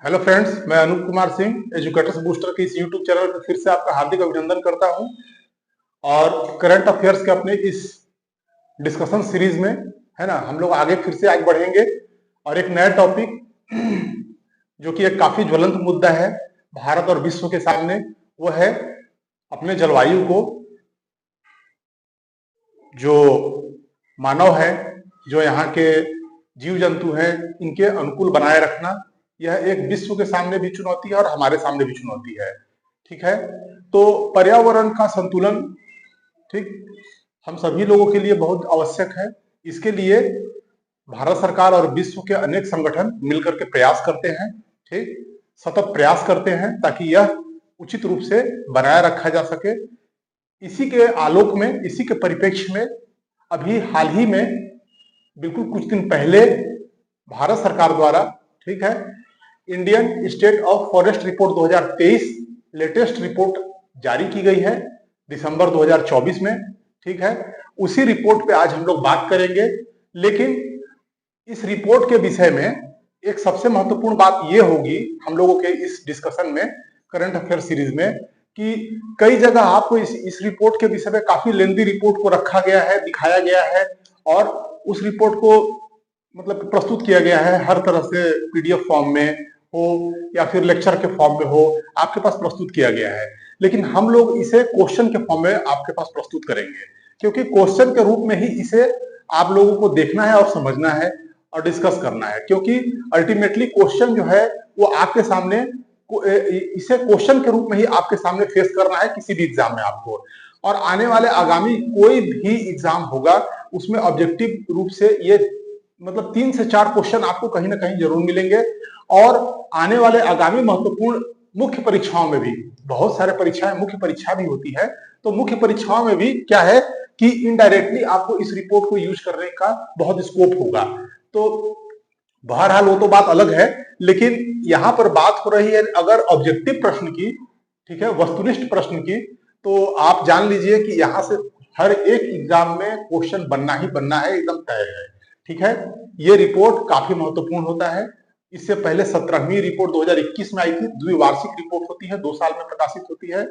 Hello friends, मैं Anoop Kumar Singh educators booster के इस यूट्यूब चैनल पर फिर से आपका हार्दिक अभिनंदन करता हूं। और करंट अफेयर्स के अपने इस डिस्कशन सीरीज में है ना, हम लोग आगे फिर से आगे बढ़ेंगे और एक नया टॉपिक जो कि एक काफी ज्वलंत मुद्दा है भारत और विश्व के सामने, वो है अपने जलवायु को, जो मानव है, जो यहाँ के जीव जंतु हैं, इनके अनुकूल बनाए रखना। यह एक विश्व के सामने भी चुनौती है और हमारे सामने भी चुनौती है। ठीक है, तो पर्यावरण का संतुलन, ठीक, हम सभी लोगों के लिए बहुत आवश्यक है। इसके लिए भारत सरकार और विश्व के अनेक संगठन मिलकर के प्रयास करते हैं, ठीक, सतत प्रयास करते हैं ताकि यह उचित रूप से बनाए रखा जा सके। इसी के आलोक में, इसी के परिप्रेक्ष्य में अभी हाल ही में, बिल्कुल कुछ दिन पहले, भारत सरकार द्वारा, ठीक है, Indian state of forest report 2023 latest report जारी की गई है दिसंबर 2024 में। ठीक है, उसी रिपोर्ट पे आज हम लोग बात करेंगे। लेकिन इस रिपोर्ट के विषय में एक सबसे महत्वपूर्ण बात यह होगी हम लोगों के इस डिस्कशन में, करंट अफेयर सीरीज में, कि कई जगह आपको इस रिपोर्ट के विषय में काफी लेंदी रिपोर्ट को रखा गया है, दिखाया गया है और उस रिपोर्ट को मतलब प्रस्तुत किया गया है हर तरह से, पीडीएफ फॉर्म में हो या फिर लेक्चर के फॉर्म में हो, आपके पास प्रस्तुत किया गया है। लेकिन हम लोग इसे क्वेश्चन के फॉर्म में आपके पास प्रस्तुत करेंगे, क्योंकि क्वेश्चन के रूप में ही इसे आप लोगों को देखना है और समझना है और डिस्कस करना है। क्योंकि अल्टीमेटली क्वेश्चन जो है वो आपके सामने, इसे क्वेश्चन के रूप में ही आपके सामने फेस करना है किसी भी एग्जाम में आपको। और आने वाले आगामी कोई भी एग्जाम होगा उसमें ऑब्जेक्टिव रूप से ये मतलब 3 से 4 क्वेश्चन आपको कहीं ना कहीं जरूर मिलेंगे। और आने वाले आगामी महत्वपूर्ण मुख्य परीक्षाओं में भी, बहुत सारे परीक्षाएं मुख्य परीक्षा भी होती है, तो मुख्य परीक्षाओं में भी क्या है कि इनडायरेक्टली आपको इस रिपोर्ट को यूज करने का बहुत स्कोप होगा। तो बहरहाल वो तो बात अलग है, लेकिन यहां पर बात हो रही है अगर ऑब्जेक्टिव प्रश्न की, ठीक है, वस्तुनिष्ठ प्रश्न की, तो आप जान लीजिए कि यहां से हर एक एग्जाम में क्वेश्चन बनना ही बनना है, एकदम तय है। ठीक है, ये रिपोर्ट काफी महत्वपूर्ण होता है। इससे पहले 17वीं रिपोर्ट 2021 में आई थी, द्विवार्षिक रिपोर्ट होती है, 2 साल में प्रकाशित होती है।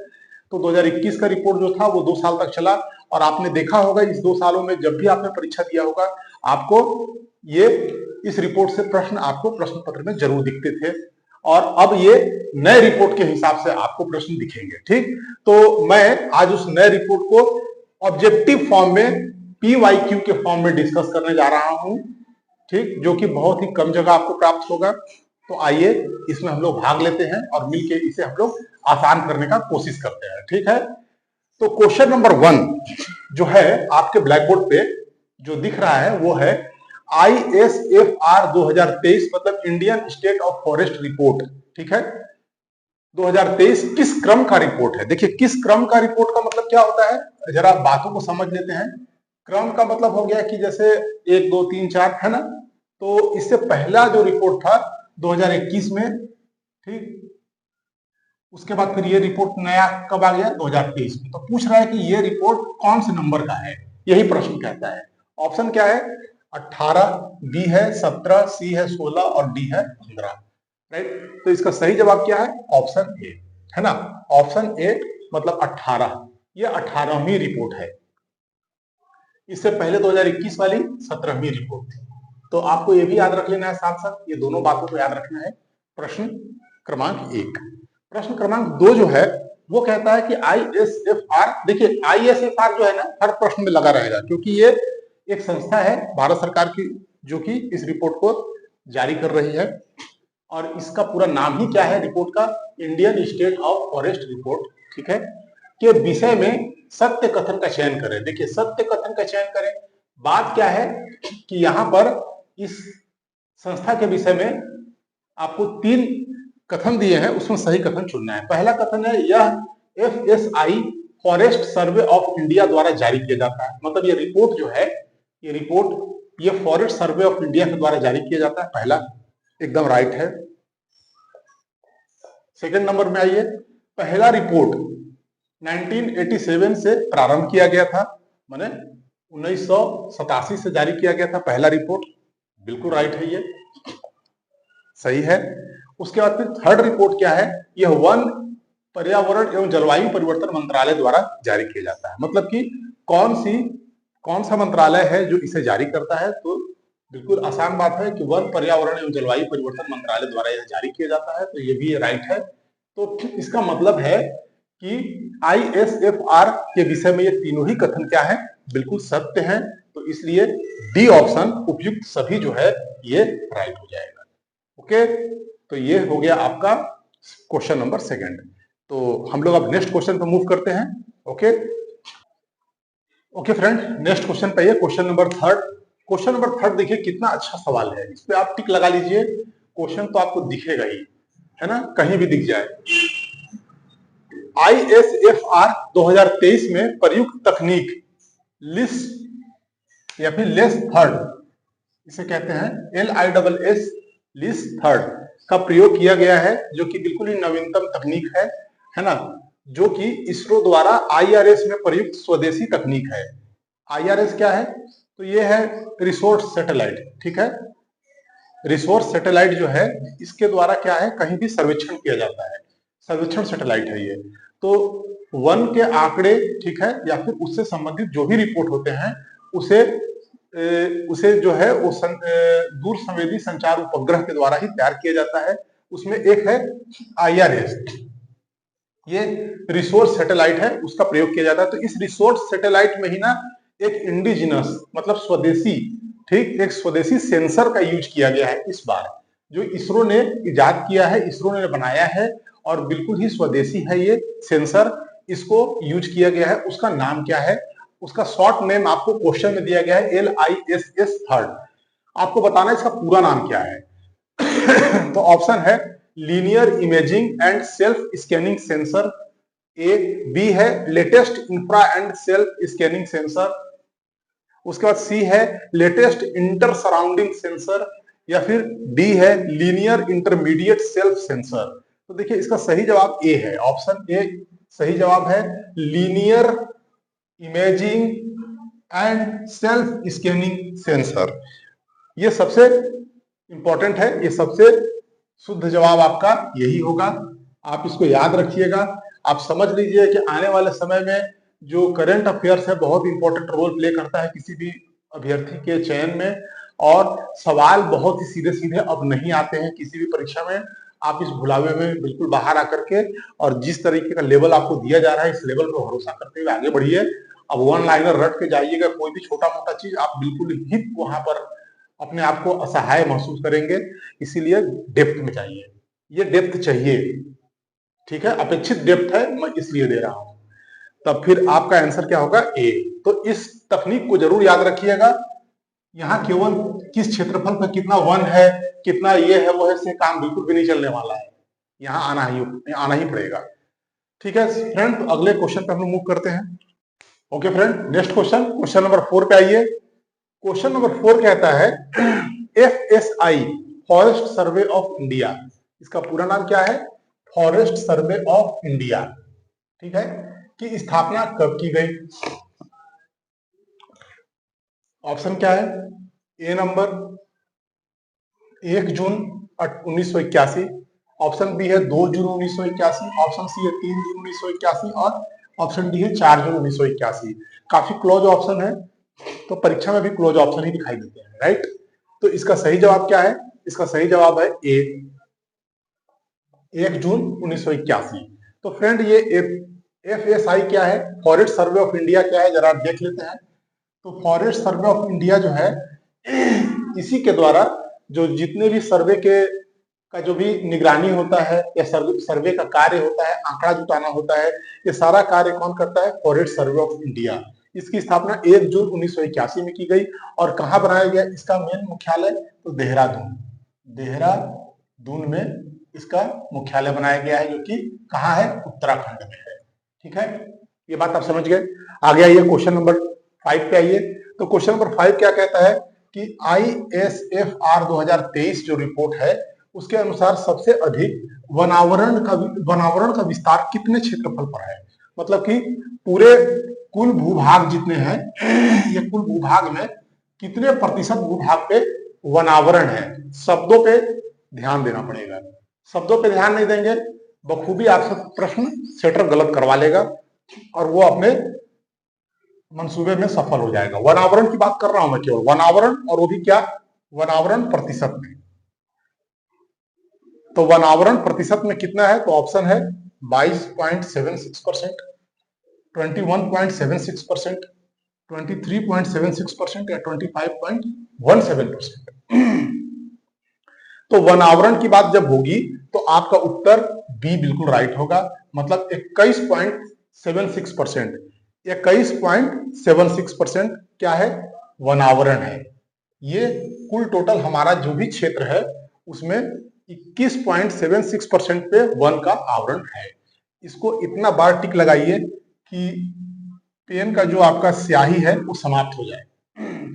तो 2021 का रिपोर्ट जो था वो 2 साल तक चला और आपने देखा होगा इस 2 सालों में जब भी आपने परीक्षा दिया होगा, आपको ये इस रिपोर्ट से प्रश्न आपको प्रश्न पत्र में जरूर दिखते थे। और अब ये नए रिपोर्ट के हिसाब से आपको प्रश्न दिखेंगे। ठीक, तो मैं आज उस नए रिपोर्ट को ऑब्जेक्टिव फॉर्म में, पीवाईक्यू के फॉर्म में डिस्कस करने जा रहा हूं, ठीक, जो कि बहुत ही कम जगह आपको प्राप्त होगा। तो आइए इसमें हम लोग भाग लेते हैं और मिलके इसे हम लोग आसान करने का कोशिश करते हैं। ठीक है, तो क्वेश्चन नंबर 1 जो है आपके ब्लैक बोर्ड पे जो दिख रहा है वो है ISFR 2023, मतलब Indian state of forest report. ठीक है, 2023 किस क्रम का रिपोर्ट है? देखिए, किस क्रम का रिपोर्ट का मतलब क्या होता है, जरा बातों को समझ लेते हैं। क्रम का मतलब हो गया कि जैसे 1 2 3 4 है ना, तो इससे पहला जो रिपोर्ट था 2021 में, ठीक, उसके बाद फिर ये रिपोर्ट नया कब आ गया? 2023 में। तो पूछ रहा है कि ये रिपोर्ट कौन से नंबर का है, यही प्रश्न कहता है। ऑप्शन क्या है? 18, बी है 17, सी है 16 और डी है 15। राइट, तो इसका सही जवाब क्या है? ऑप्शन ए, है ना, ऑप्शन ए मतलब 18। ये 18वीं रिपोर्ट है। इससे पहले 2021 वाली 17वीं रिपोर्ट थी। तो आपको ये भी याद रख लेना है, साथ साथ ये दोनों बातों को याद रखना है। प्रश्न क्रमांक 1। प्रश्न क्रमांक 2 जो है वो कहता है कि ISFR, देखिए ISFR जो है ना हर प्रश्न में लगा रहेगा, क्योंकि ये एक संस्था है भारत सरकार की जो कि इस रिपोर्ट को जारी कर रही है। और इसका पूरा नाम ही क्या है रिपोर्ट का? Indian state of forest report. ठीक है, के विषय में सत्य कथन का चयन करें। देखिए, सत्य कथन का चयन करें, बात क्या है कि यहां पर इस संस्था के विषय में आपको 3 कथन दिए हैं, उसमें सही कथन चुनना है। पहला कथन है यह FSI forest survey of India द्वारा जारी किया जाता है, मतलब ये रिपोर्ट जो है, ये रिपोर्ट ये फॉरेस्ट सर्वे ऑफ इंडिया के द्वारा जारी किया जाता है। पहला एकदम राइट है। सेकंड नंबर में आइए, पहला रिपोर्ट 1987 से प्रारंभ किया गया था, माने 1987 से जारी किया गया था पहला रिपोर्ट। बिल्कुल राइट है, ये सही है। उसके बाद फिर थर्ड रिपोर्ट क्या है, यह वन पर्यावरण एवं जलवायु परिवर्तन मंत्रालय द्वारा जारी किया जाता है। मतलब कि कौन सा मंत्रालय है जो इसे जारी करता है, तो बिल्कुल आसान बात है कि वन पर्यावरण एवं जलवायु परिवर्तन मंत्रालय द्वारा यह जारी किया जाता है, तो ये भी राइट है। तो इसका मतलब है कि ISFR के विषय में ये तीनों ही कथन क्या है, बिल्कुल सत्य है। तो इसलिए डी ऑप्शन उपयुक्त सभी जो है ये राइट हो जाएगा। ओके, तो ये हो गया आपका क्वेश्चन नंबर सेकंड। तो हम लोग अब नेक्स्ट क्वेश्चन पे मूव करते हैं। ओके फ्रेंड, नेक्स्ट क्वेश्चन पे, question number third. Question number third देखिए कितना अच्छा सवाल है, इस पे आप टिक लगा लीजिए। क्वेश्चन तो आपको दिखेगा ही, है ना, कहीं भी दिख जाए। ISFR 2023 में प्रयुक्त तकनीक लिस या फिर लेस थर्ड, इसे कहते हैं LISS लिस थर्ड का प्रयोग किया गया है, जो कि बिल्कुल ही नवीनतम तकनीक है ना, जो कि इसरो द्वारा IRS में प्रयुक्त स्वदेशी तकनीक है। IRS क्या है, तो ये है रिसोर्स सैटेलाइट, ठीक है। रिसोर्स सैटेलाइट जो है, इसके द्वारा क्या है, कहीं भी सर्वेक्षण किया जाता है, सर्वेक्षण सैटेलाइट है ये। तो वन के आंकड़े, ठीक है, या फिर उससे संबंधित जो भी रिपोर्ट होते हैं, उसे जो है वो दूर संवेदी संचार उपग्रह के द्वारा ही तैयार किया जाता है। उसमें एक है IRS, ये रिसोर्स सैटेलाइट है, उसका प्रयोग किया जाता है। तो इस रिसोर्स सैटेलाइट में ही ना एक इंडिजिनस मतलब स्वदेशी, ठीक, एक स्वदेशी सेंसर का यूज किया गया है इस बार, जो इसरो ने इजाद किया है, इसरो ने बनाया है, और बिल्कुल ही स्वदेशी है ये सेंसर, इसको यूज किया गया है। उसका नाम क्या है, उसका शॉर्ट नेम आपको क्वेश्चन में दिया गया है LISS थर्ड। आपको बताना है इसका पूरा नाम क्या है। तो ऑप्शन है linear imaging and self scanning sensor, A, B है latest infra and self scanning sensor, उसके बाद सी है लेटेस्ट इंटर सराउंडिंग सेंसर, या फिर डी है लीनियर इंटरमीडिएट सेल्फ सेंसर। तो देखिए इसका सही जवाब ए है, ऑप्शन ए सही जवाब है, linear imaging and self scanning sensor. ये सबसे इंपॉर्टेंट है, ये सबसे शुद्ध जवाब आपका यही होगा। आप इसको याद रखिएगा। आप समझ लीजिए कि आने वाले समय में जो करंट अफेयर्स है बहुत इंपॉर्टेंट रोल प्ले करता है किसी भी अभ्यर्थी के चयन में, और सवाल बहुत ही सीधे सीधे अब नहीं आते हैं किसी भी परीक्षा में। आप इस भुलावे में बिल्कुल बाहर आकर के, और जिस तरीके का लेवल आपको दिया जा रहा है, इस लेवल पर भरोसा करते हुए आगे बढ़िए। अब वन लाइनर रट के जाइएगा, कोई भी छोटा मोटा चीज आप बिल्कुल ही वहां पर अपने आप को असहाय महसूस करेंगे। इसीलिए डेप्थ में चाहिए, ये डेप्थ चाहिए, ठीक है, अपेक्षित डेप्थ है, मैं इसलिए दे रहा हूं। तब फिर आपका आंसर क्या होगा, ए। तो इस तकनीक को जरूर याद रखिएगा। यहाँ केवल किस क्षेत्रफल पर कितना वन है, कितना ये है वो है, से काम बिल्कुल भी नहीं चलने वाला है, यहाँ आना ही पड़ेगा। ठीक है फ्रेंड, तो अगले क्वेश्चन पे हम लोग मूव करते हैं। Okay friend, next question number 4 पे आइए। क्वेश्चन नंबर 4 कहता है FSI forest survey of India, इसका पूरा नाम क्या है, फॉरेस्ट सर्वे ऑफ इंडिया, ठीक है, की स्थापना कब की गई। ऑप्शन क्या है, ए नंबर 1 जून 1981, ऑप्शन बी है 2 जून 1981, ऑप्शन सी है 3 जून 1981, और ऑप्शन डी है 4 जून 1981। काफी क्लोज ऑप्शन है, तो परीक्षा में भी क्लोज ऑप्शन ही दिखाई देते हैं, राइट। तो इसका सही जवाब क्या है, इसका सही जवाब है ए, 1 जून 1981। तो फ्रेंड ये FSI क्या है, फॉरेस्ट सर्वे ऑफ इंडिया क्या है, जरा देख लेते हैं। तो फॉरेस्ट सर्वे ऑफ इंडिया जो है, इसी के द्वारा जो जितने भी सर्वे का जो भी निगरानी होता है, या सर्वे का कार्य होता है, आंकड़ा जुटाना होता है, ये सारा कार्य कौन करता है, फॉरेस्ट सर्वे ऑफ इंडिया। इसकी स्थापना 1 जून 1981 में की गई, और कहाँ बनाया गया इसका मेन मुख्यालय, तो देहरादून में इसका मुख्यालय बनाया गया है, जो कि कहाँ है, उत्तराखंड में है, ठीक है। ये बात आप समझ गए। आगे आइए क्वेश्चन नंबर 5 पे आइए। तो क्वेश्चन नंबर 5 क्या कहता है कि ISFR 2023 जो रिपोर्ट है, उसके अनुसार सबसे अधिक वनावरण का विस्तार कितने क्षेत्रफल पर है। मतलब कि पूरे कुल भूभाग जितने हैं, ये कुल भूभाग में कितने प्रतिशत भूभाग पे वनावरण है। शब्दों पे ध्यान देना पड़ेगा, शब्दों पे ध्यान नहीं देंगे, बखूबी आपसे प्रश्न सेटर गलत करवा लेगा और वो अपने मंसूबे में सफल हो जाएगा। वनावरण की बात कर रहा हूं मैं, केवल वनावरण, और वो भी क्या, वनावरण प्रतिशत में। तो वनावरण प्रतिशत में कितना है, तो ऑप्शन है 22.76%, 21.76%, 23.76% या 25.17%। तो वनावरण की बात जब होगी तो आपका उत्तर बी बिल्कुल राइट होगा, मतलब 21.76%। 21.76% क्या है, वनावरण है। ये कुल टोटल हमारा जो भी क्षेत्र है उसमें 21.76% पे वन का आवरण है। इसको इतना बार टिक लगाइए कि पेन का जो आपका स्याही है वो समाप्त हो जाए,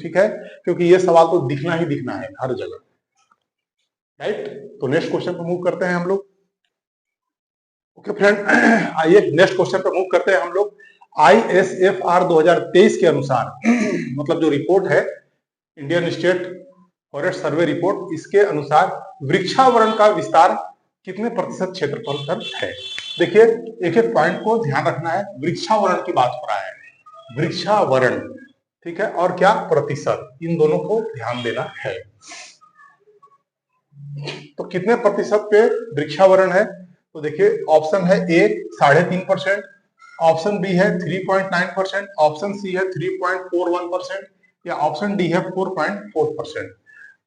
ठीक है, क्योंकि ये सवाल तो दिखना ही दिखना है हर जगह, राइट। तो नेक्स्ट क्वेश्चन पे मूव करते हैं हम लोग। ओके फ्रेंड, आइए नेक्स्ट क्वेश्चन पे मूव करते हैं हम लोग। ISFR 2023 के अनुसार मतलब जो रिपोर्ट है, Indian state forest survey report, इसके अनुसार वृक्षावरण का विस्तार कितने प्रतिशत क्षेत्रफल पर है। देखिए एक एक पॉइंट को ध्यान रखना है, वृक्षावरण की बात हो रहा है, वृक्षावरण, ठीक है, और क्या, प्रतिशत, इन दोनों को ध्यान देना है। तो कितने प्रतिशत पे वृक्षावरण है, तो देखिए ऑप्शन है ए 3.5%, ऑप्शन बी है 3.9%, ऑप्शन सी है 3.41% या ऑप्शन डी है 4.4%।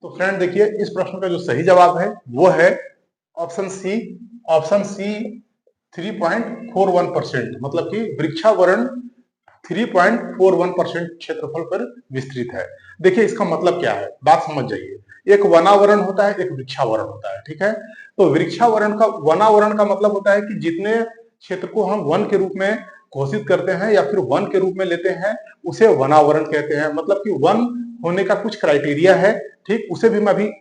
तो फ्रेंड देखिए इस प्रश्न का जो सही जवाब है वो है ऑप्शन सी। ऑप्शन सी 3.41%, मतलब कि वृक्षावरण 3.41% क्षेत्रफल पर विस्तृत है। देखिए इसका मतलब क्या है, बात समझ जाइए। एक वनावरण होता है, एक वृक्षावरण होता है, ठीक है। तो वृक्षावरण का, वनावरण का मतलब होता है कि जितने क्षेत्र को हम वन के रूप में घोषित करते हैं या फिर वन के रूप में लेते हैं उसे वनावरण कहते हैं। मतलब कि वन होने का कुछ क्राइटेरिया है, ठीक, उसे भी मैं अभी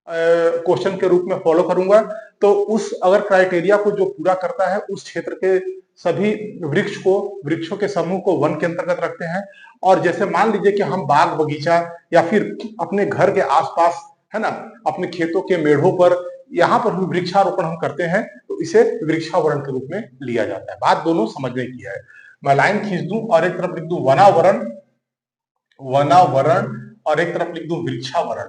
क्वेश्चन के रूप में फॉलो करूंगा। तो उस अगर क्राइटेरिया को जो पूरा करता है उस क्षेत्र के सभी वृक्षों के समूह को वन के अंतर्गत रखते हैं। और जैसे मान लीजिए कि हम बाग बगीचा या फिर अपने घर के आसपास, है ना, अपने खेतों के मेढ़ों पर, यहाँ पर भी वृक्षारोपण हम करते हैं तो इसे वृक्षावरण के रूप में लिया जाता है। बात दोनों समझने की है। मैं लाइन खींच दूं और एक तरफ लिख दूं वनावरण, वनावरण, और एक तरफ लिख दूं वृक्षावरण,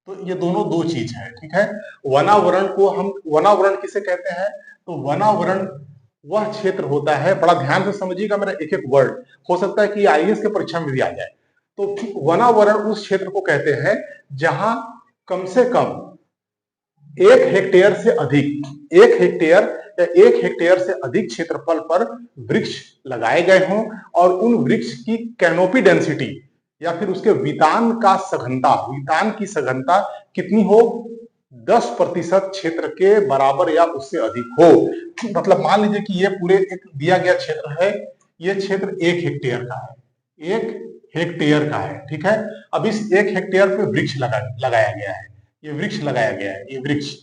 तो ये दोनों दो चीज है, ठीक है। वनावरण को हम, वनावरण किसे कहते हैं, तो वनावरण वह क्षेत्र होता है, बड़ा ध्यान से समझिएगा मेरा एक एक वर्ड, हो सकता है कि आईएएस के परीक्षा में भी आ जाए। तो वनावरण उस क्षेत्र को कहते हैं जहां कम से कम 1 हेक्टेयर से अधिक, 1 हेक्टेयर या 1 हेक्टेयर से अधिक क्षेत्रफल पर वृक्ष लगाए गए हों और उन वृक्ष की कैनोपी डेंसिटी या फिर उसके वितान का सघनता, वितान की सघनता कितनी हो, 10% क्षेत्र के बराबर या उससे अधिक हो। मतलब मान लीजिए कि ये पूरे एक दिया गया क्षेत्र है, ये क्षेत्र 1 हेक्टेयर का है, 1 हेक्टेयर का है, ठीक है। अब इस 1 हेक्टेयर पे वृक्ष लगाया गया है, ये वृक्ष लगाया गया है, ये वृक्ष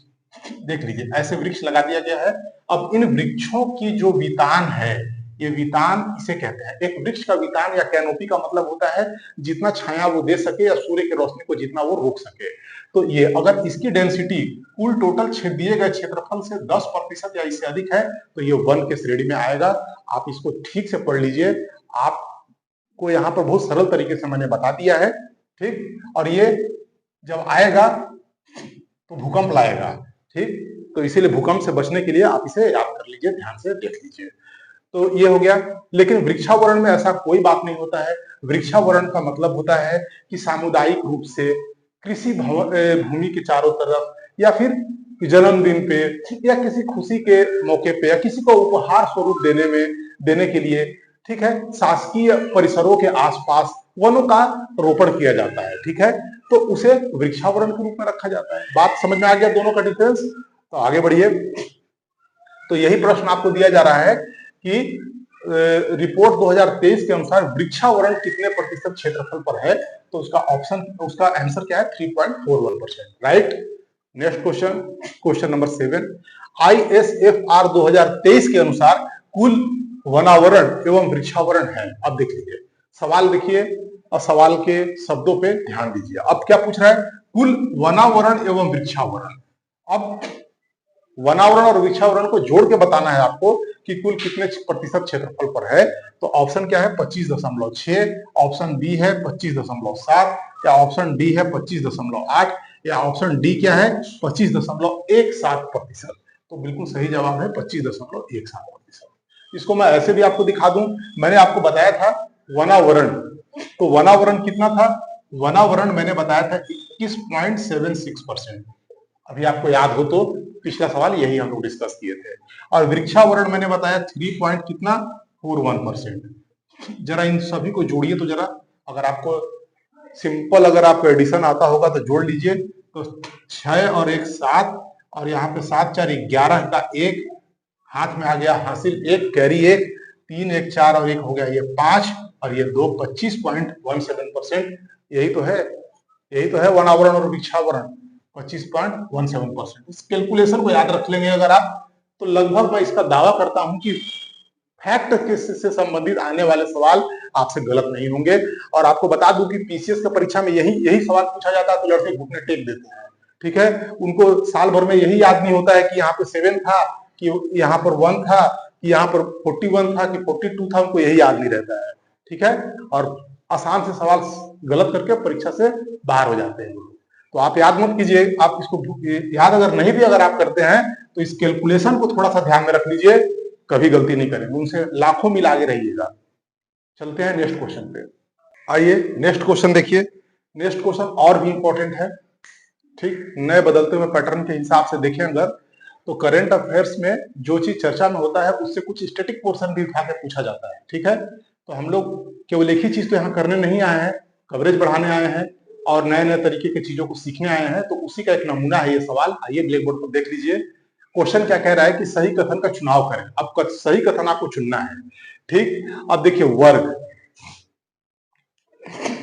देख लीजिए, ऐसे वृक्ष लगा दिया गया है। अब इन वृक्षों की जो वितान है, ये वितान इसे कहते हैं, एक वृक्ष का वितान या कैनोपी का मतलब होता है जितना छाया वो दे सके या सूर्य की रोशनी को जितना वो रोक सके। तो ये अगर इसकी डेंसिटी कुल टोटल दिए गए क्षेत्रफल से 10% या इससे अधिक है तो ये वन के श्रेणी में आएगा। आप इसको ठीक से पढ़ लीजिए, आपको यहाँ पर बहुत सरल तरीके से मैंने बता दिया है, ठीक। और ये जब आएगा तो भूकंप लाएगा, ठीक। तो इसीलिए भूकंप से बचने के लिए आप इसे याद कर लीजिए, ध्यान से देख लीजिए। तो ये हो गया। लेकिन वृक्षावरण में ऐसा कोई बात नहीं होता है। वृक्षावरण का मतलब होता है कि सामुदायिक रूप से कृषि भूमि के चारों तरफ या फिर जन्मदिन पे या किसी खुशी के मौके पे या किसी को उपहार स्वरूप देने के लिए, ठीक है, शासकीय परिसरों के आसपास वनों का रोपण किया जाता है, ठीक है। तो उसे वृक्षावरण के रूप में रखा जाता है। बात समझ में आ गया दोनों का डिफरेंस। तो आगे बढ़िए। तो यही प्रश्न आपको दिया जा रहा है कि रिपोर्ट 2023 के अनुसार वृक्षावरण कितने प्रतिशत क्षेत्रफल पर है, तो उसका ऑप्शन, उसका आंसर क्या है, 3.41%, right. Next question, question number 7। ISFR 2023 के अनुसार कुल वनावरण एवं वृक्षावरण है। अब देख लीजिए सवाल, देखिए और सवाल के शब्दों पे ध्यान दीजिए। अब क्या पूछ रहा है, कुल वनावरण एवं वृक्षावरण। अब वनावरण और वृक्षावरण को जोड़ के बताना है आपको कि कुल कितने प्रतिशत क्षेत्रफल पर है। तो ऑप्शन क्या है 25.6, ऑप्शन बी है 25.7, या ऑप्शन डी है 25.8, या ऑप्शन डी क्या है 25.17%। तो बिल्कुल सही जवाब है 25.17%। इसको मैं ऐसे भी आपको दिखा दूं, मैंने आपको बताया था वनावरण, तो वनावरण कितना था, वनावरण मैंने बताया था 21.76%। अभी आपको याद हो तो पिछला सवाल यही हम लोग डिस्कस किए थे। और वृक्षावरण मैंने बताया 3 पॉइंट कितना 41%। जरा इन सभी को जोड़िए तो जरा, अगर आपको सिंपल अगर आपको एडिशन आता होगा तो जोड़ लीजिए। तो 6 और 1 7, और यहाँ पे 7 4 11 का 1 हाथ में आ गया, हासिल 1 कैरी 1, 3 1 4 और 1 हो गया ये 5, और ये 2 25.17%। यही तो है वनावरण और वृक्षावरण 25.17%। इस कैलकुलेशन को याद रख लेंगे अगर आप, तो लगभग मैं इसका दावा करता हूं कि फैक्ट से संबंधित आने वाले सवाल आपसे गलत नहीं होंगे। और आपको बता दूं कि पीसीएस की परीक्षा में यही सवाल पूछा जाता है तो लड़के घुटने टेक देते हैं, ठीक है। उनको साल भर में यही याद नहीं होता है कि यहाँ पे 7 था, कि यहाँ पर 1 था, कि यहाँ पर 41 था, कि 42 था, उनको यही याद नहीं रहता है, ठीक है। और आसान से सवाल गलत करके परीक्षा से बाहर हो जाते हैं। तो आप याद मत कीजिए, आप इसको याद अगर नहीं भी अगर आप करते हैं तो इस कैलकुलेशन को थोड़ा सा ध्यान में रख लीजिए, कभी गलती नहीं करेंगे, उनसे लाखों मील आगे रहिएगा। चलते हैं नेक्स्ट क्वेश्चन पे। आइए नेक्स्ट क्वेश्चन देखिए। नेक्स्ट क्वेश्चन और भी इंपॉर्टेंट है, ठीक। नए बदलते हुए पैटर्न के हिसाब से देखें अगर, तो करंट अफेयर्स में जो चीज चर्चा में होता है उससे कुछ स्टैटिक पोर्शन भी उठा के पूछा जाता है, ठीक है। तो हम लोग केवल एक ही चीज तो यहाँ करने नहीं आए हैं, कवरेज बढ़ाने आए हैं और नए नए तरीके की चीजों को सीखने आए हैं। तो उसी का एक नमूना है ये सवाल। आइए ब्लैक बोर्ड पर देख लीजिए। क्वेश्चन क्या कह रहा है कि सही कथन का चुनाव करें। अब सही कथन आपको चुनना है, ठीक। अब देखिए वर्ग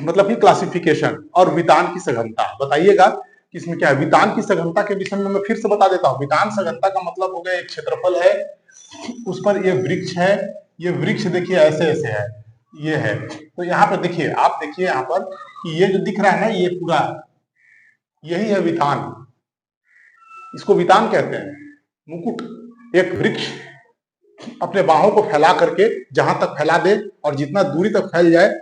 मतलब कि क्लासिफिकेशन और वितान की सघनता, बताइएगा कि इसमें क्या है। वितान की सघनता के विषय में मैं फिर से बता देता हूं। वितान सघनता का मतलब हो गया एक क्षेत्रफल है, उस पर ये वृक्ष है, ये वृक्ष देखिए ऐसे ऐसे है, ये है। तो यहाँ पर देखिए, आप देखिए यहाँ पर कि ये जो दिख रहा है ना, ये पूरा यही है वितान, इसको वितान कहते हैं। मुकुट एक वृक्ष अपने बाहों को फैला करके जहां तक फैला दे और जितना दूरी तक फैल जाए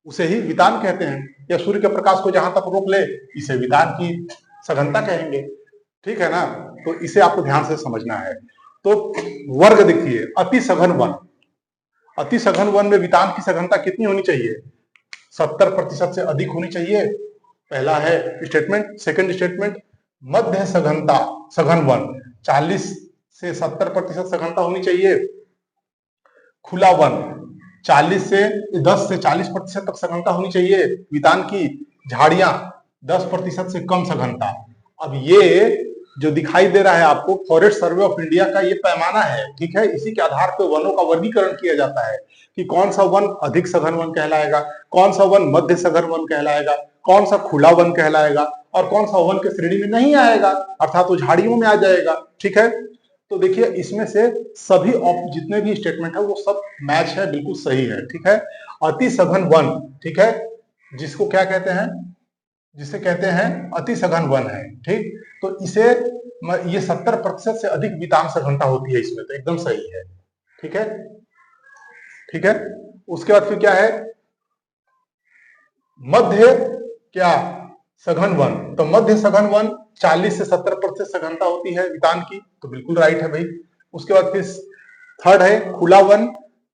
उसे ही वितान कहते हैं। या सूर्य के प्रकाश को जहां तक रोक ले, इसे वितान की सघनता कहेंगे, ठीक है ना। तो इसे आपको ध्यान से समझना है। तो वर्ग देखिए, अति सघन वन, अति सघन वन में वितान की सघनता कितनी होनी चाहिए, 70% से अधिक होनी चाहिए, पहला है स्टेटमेंट। सेकंड स्टेटमेंट, मध्य सघनता सघन वन 40 से 70% सघनता होनी चाहिए। खुला वन 10 से 40% तक सघनता होनी चाहिए वितान की। झाड़ियां 10% से कम सघनता। अब ये जो दिखाई दे रहा है आपको, फॉरेस्ट सर्वे ऑफ इंडिया का ये पैमाना है, ठीक है। इसी के आधार पर वनों का वर्गीकरण किया जाता है कि कौन सा वन अधिक सघन वन कहलाएगा, कौन सा वन मध्य सघन वन कहलाएगा, कौन सा खुला वन कहलाएगा, और कौन सा वन के श्रेणी में नहीं आएगा, अर्थात वो झाड़ियों में आ जाएगा, ठीक है। तो देखिए इसमें से सभी जितने भी स्टेटमेंट है वो सब मैच है, बिल्कुल सही है, ठीक है। अति सघन वन, ठीक है, जिसको क्या कहते हैं, जिसे कहते हैं अति सघन वन है, ठीक। तो इसे ये 70% से अधिक वितान सघनता होती है इसमें, तो एकदम सही है, ठीक है, ठीक है। उसके बाद फिर क्या है, मध्य क्या सघन वन, तो मध्य सघन वन 40 से 70% सघनता होती है वितान की, तो बिल्कुल राइट है भाई। उसके बाद फिर थर्ड है खुला वन,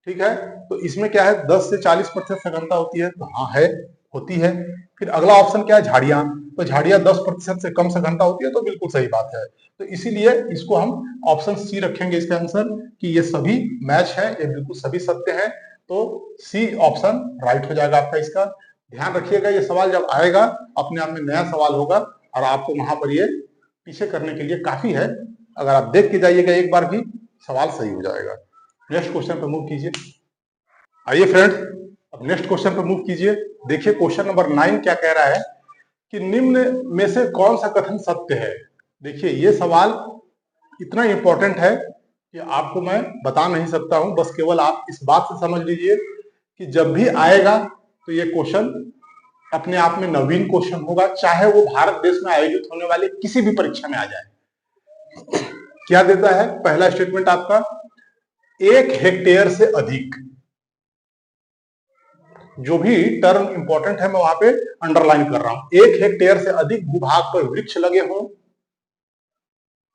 ठीक है, तो इसमें क्या है 10 से 40% सघनता होती है, तो हाँ है, होती है। फिर अगला ऑप्शन क्या है झाड़ियां, तो झाड़ियां 10% से कम सघनता होती है, तो बिल्कुल सही बात है। तो इसीलिए इसको हम ऑप्शन सी रखेंगे इसका आंसर, कि ये सभी मैच है, ये बिल्कुल सभी सत्य है। तो सी ऑप्शन राइट हो जाएगा आपका इसका। ध्यान रखिएगा ये सवाल जब आएगा अपने आप में नया सवाल होगा और आपको वहां पर ये पीछे करने के लिए काफी है। अगर आप देख के जाइएगा एक बार भी, सवाल सही हो जाएगा। नेक्स्ट क्वेश्चन पे मूव कीजिए। आइए फ्रेंड्स, अब नेक्स्ट क्वेश्चन पे मूव कीजिए। देखिए क्वेश्चन नंबर 9 क्या कह रहा है कि निम्न में से कौन सा कथन सत्य है। देखिए ये सवाल इतना इंपॉर्टेंट है कि आपको मैं बता नहीं सकता हूं, बस केवल आप इस बात से समझ लीजिए कि जब भी आएगा तो ये क्वेश्चन अपने आप में नवीन क्वेश्चन होगा, चाहे वो भारत देश में आयोजित होने वाले किसी भी परीक्षा में आ जाए, क्या देता है? पहला स्टेटमेंट आपका 1 हेक्टेयर से अधिक, जो भी टर्म इंपॉर्टेंट है मैं वहां पे अंडरलाइन कर रहा हूं। 1 हेक्टेयर से अधिक भूभाग पर वृक्ष लगे हों,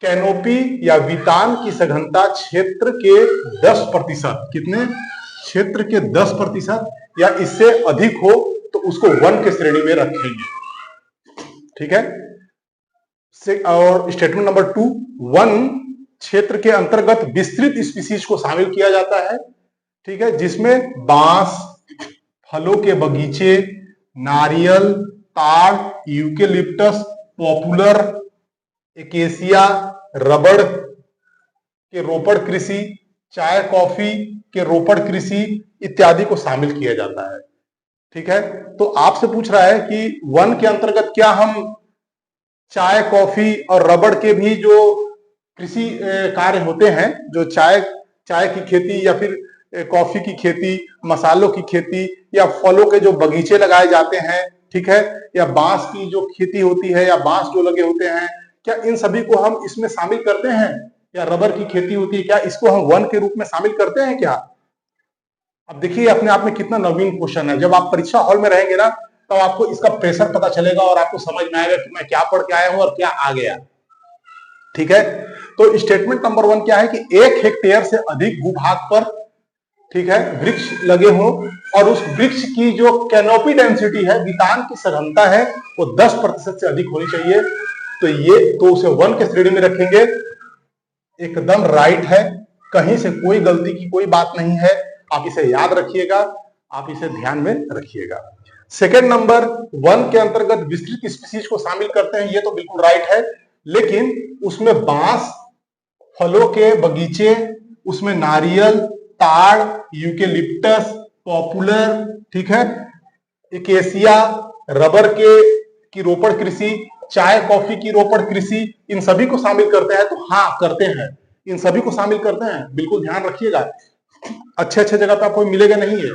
कैनोपी या वितान की सघनता क्षेत्र के 10%, कितने? क्षेत्र के 10% या इससे अधिक हो तो उसको वन के श्रेणी में रखेंगे, ठीक है। और स्टेटमेंट नंबर 2, वन क्षेत्र के अंतर्गत विस्तृत स्पीसीज को शामिल किया जाता है, ठीक है, जिसमें बांस, फलों के बगीचे, नारियल, ताड़, यूकेलिप्टस, पॉपुलर, एकेसिया, रबड़ के रोपड़ कृषि, चाय कॉफी के रोपड़ कृषि इत्यादि को शामिल किया जाता है, ठीक है। तो आपसे पूछ रहा है कि वन के अंतर्गत क्या हम चाय कॉफी और रबड़ के भी जो कृषि कार्य होते हैं, जो चाय की खेती या फिर कॉफी की खेती, मसालों की खेती या फलों के जो बगीचे लगाए जाते हैं, ठीक है, या बांस की जो खेती होती है या बांस जो लगे होते हैं, क्या इन सभी को हम इसमें शामिल करते हैं? या रबर की खेती होती है, क्या इसको हम वन के रूप में शामिल करते हैं क्या? अब देखिए अपने आप में कितना नवीन क्वेश्चन है। जब आप परीक्षा हॉल में रहेंगे ना, तो आपको इसका प्रेशर पता चलेगा और आपको समझ में आएगा कि मैं क्या पढ़ के आया हूं और क्या आ गया, ठीक है। तो स्टेटमेंट नंबर 1 क्या है कि 1 हेक्टेयर से अधिक भूभाग पर, ठीक है, वृक्ष लगे हों और उस वृक्ष की जो कैनोपी डेंसिटी है, वितान की सघनता है, वो 10% से अधिक होनी चाहिए। तो उसे वन के श्रेणी में रखेंगे। एकदम राइट है, कहीं से कोई गलती की कोई बात नहीं है। आप इसे याद रखिएगा, आप इसे ध्यान में रखिएगा। सेकेंड नंबर, वन के अंतर्गत विस्तृत स्पीसीज को शामिल करते हैं, ये तो बिल्कुल राइट है, लेकिन उसमें बांस, फलों के बगीचे, उसमें नारियल, ताड़, यूकेलिप्टस, पॉपुलर, ठीक है, एकेसिया, रबर की रोपड़ कृषि, चाय कॉफी की रोपड़ कृषि, इन सभी को शामिल करते हैं। तो हाँ, करते हैं, इन सभी को शामिल करते हैं, बिल्कुल ध्यान रखिएगा। अच्छे जगह पे आपको मिलेगा नहीं है,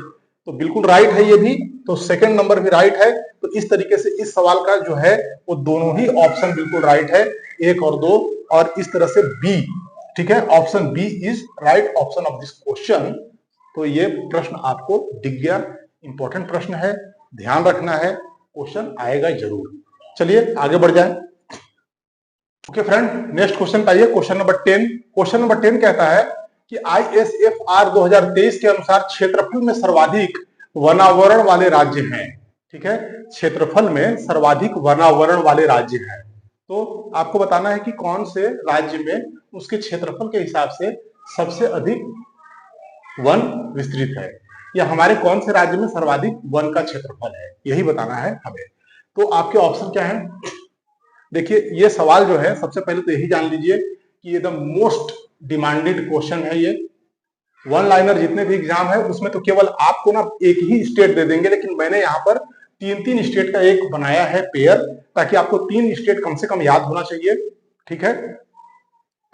तो बिल्कुल राइट है ये भी। तो सेकंड नंबर भी राइट है। तो इस तरीके से इस सवाल का जो है वो दोनों ही ऑप्शन बिल्कुल राइट है, 1 और 2, और इस तरह से बी, ठीक है, option B is right option of this question. तो ये प्रश्न आपको दिख गया, इंपॉर्टेंट प्रश्न है, ध्यान रखना है, क्वेश्चन आएगा जरूर। चलिए आगे बढ़ जाए। ओके फ्रेंड, नेक्स्ट क्वेश्चन पाइए, क्वेश्चन नंबर 10। क्वेश्चन नंबर 10 कहता है कि ISFR 2023 के अनुसार क्षेत्रफल में सर्वाधिक वनावरण वाले राज्य हैं, ठीक है, क्षेत्रफल में सर्वाधिक वनावरण वाले राज्य हैं। तो आपको बताना है कि कौन से राज्य में उसके क्षेत्रफल के हिसाब से सबसे अधिक वन विस्तृत है, या हमारे कौन से राज्य में सर्वाधिक वन का क्षेत्रफल है, यही बताना है हमें। तो आपके ऑप्शन क्या है? देखिए ये सवाल जो है, सबसे पहले तो यही जान लीजिए कि ये द मोस्ट डिमांडेड क्वेश्चन है। ये वन लाइनर जितने भी एग्जाम है उसमें तो केवल आपको ना एक ही स्टेट दे देंगे, लेकिन मैंने यहाँ पर 3 स्टेट का एक बनाया है पेयर, ताकि आपको 3 स्टेट कम से कम याद होना चाहिए, ठीक है।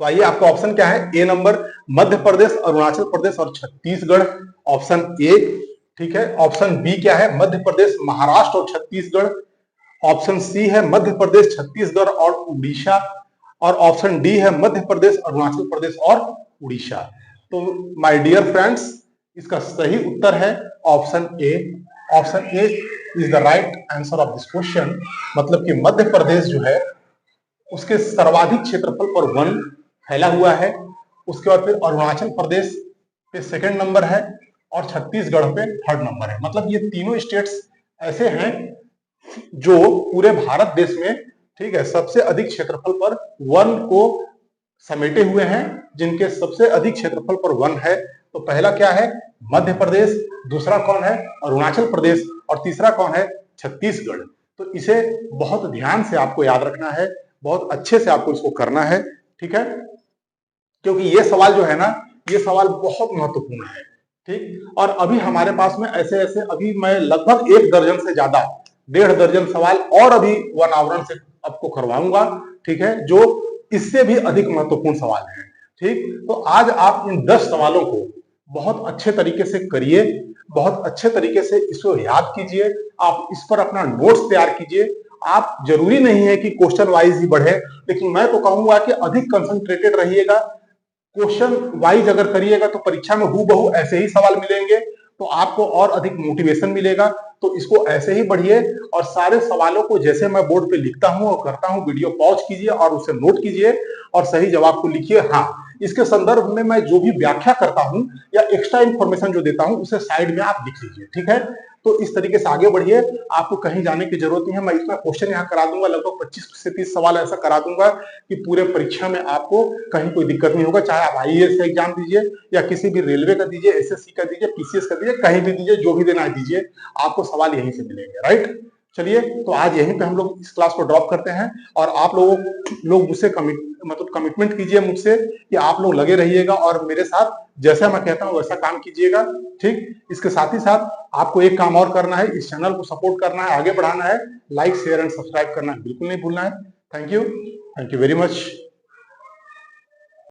तो आइए, आपका ऑप्शन क्या है? ए नंबर मध्य प्रदेश, अरुणाचल प्रदेश और छत्तीसगढ़, ऑप्शन ए, ठीक है। ऑप्शन बी क्या है? मध्य प्रदेश, महाराष्ट्र और छत्तीसगढ़। ऑप्शन सी है मध्य प्रदेश, छत्तीसगढ़ और उड़ीसा। और ऑप्शन डी है मध्य प्रदेश, अरुणाचल प्रदेश और उड़ीसा। तो माय डियर फ्रेंड्स, इसका सही उत्तर है option A. Option A is the right answer of this question. मतलब कि मध्य प्रदेश जो है उसके सर्वाधिक क्षेत्रफल पर वन फैला हुआ है। उसके बाद फिर अरुणाचल प्रदेश पे सेकंड नंबर है और छत्तीसगढ़ पे थर्ड नंबर है। मतलब ये तीनों स्टेट्स ऐसे हैं जो पूरे भारत देश में, ठीक है, सबसे अधिक क्षेत्रफल पर वन को समेटे हुए हैं, जिनके सबसे अधिक क्षेत्रफल पर वन है। तो पहला क्या है? मध्य प्रदेश, दूसरा कौन है? अरुणाचल प्रदेश, और तीसरा कौन है? छत्तीसगढ़। तो इसे बहुत ध्यान से आपको याद रखना है, बहुत अच्छे से आपको इसको करना है, ठीक है, क्योंकि ये सवाल जो है ना, ये सवाल बहुत महत्वपूर्ण है, ठीक। और अभी हमारे पास में ऐसे अभी मैं लगभग 1 दर्जन से ज्यादा, 1.5 दर्जन सवाल और अभी वनावरण से आपको करवाऊंगा, ठीक है, जो इससे भी अधिक महत्वपूर्ण सवाल है, ठीक। तो आज आप इन 10 सवालों को बहुत अच्छे तरीके से करिए, बहुत अच्छे तरीके से इसको याद कीजिए, आप इस पर अपना नोट्स तैयार कीजिए। आप जरूरी नहीं है कि क्वेश्चन वाइज ही बढ़े, लेकिन मैं तो कहूंगा कि अधिक कंसंट्रेटेड रहिएगा। क्वेश्चन वाइज अगर करिएगा तो परीक्षा में हूबहू ऐसे ही सवाल मिलेंगे, तो आपको और अधिक मोटिवेशन मिलेगा। तो इसको ऐसे ही बढ़िए और सारे सवालों को जैसे मैं बोर्ड पे लिखता हूं और करता हूं, वीडियो पॉज कीजिए और उसे नोट कीजिए और सही जवाब को लिखिए। हाँ, इसके संदर्भ में मैं जो भी व्याख्या करता हूं या एक्स्ट्रा इंफॉर्मेशन जो देता हूं उसे साइड में आप लिख लीजिए, ठीक है। तो इस तरीके से आगे बढ़िए, आपको कहीं जाने की जरूरत नहीं है। मैं इतना क्वेश्चन यहाँ करा दूंगा, लगभग 25 से 30 सवाल ऐसा करा दूंगा कि पूरे परीक्षा में आपको कहीं कोई दिक्कत नहीं होगा। चाहे आप आईएएस का एग्जाम दीजिए या किसी भी रेलवे का दीजिए, एसएससी का दीजिए, पीसीएस का दीजिए, कहीं भी दीजिए, जो भी देना है दीजिए, आपको सवाल यहीं से मिलेंगे, राइट। चलिए, तो आज यहीं पे हम लोग इस क्लास को ड्रॉप करते हैं और आप लोग मुझसे कमिटमेंट कीजिए मुझसे कि आप लोग लगे रहिएगा और मेरे साथ जैसा मैं कहता हूं वैसा काम कीजिएगा, ठीक। इसके साथ ही साथ आपको एक काम और करना है, इस चैनल को सपोर्ट करना है, आगे बढ़ाना है, लाइक शेयर एंड सब्सक्राइब करना बिल्कुल नहीं भूलना है। Thank you very much.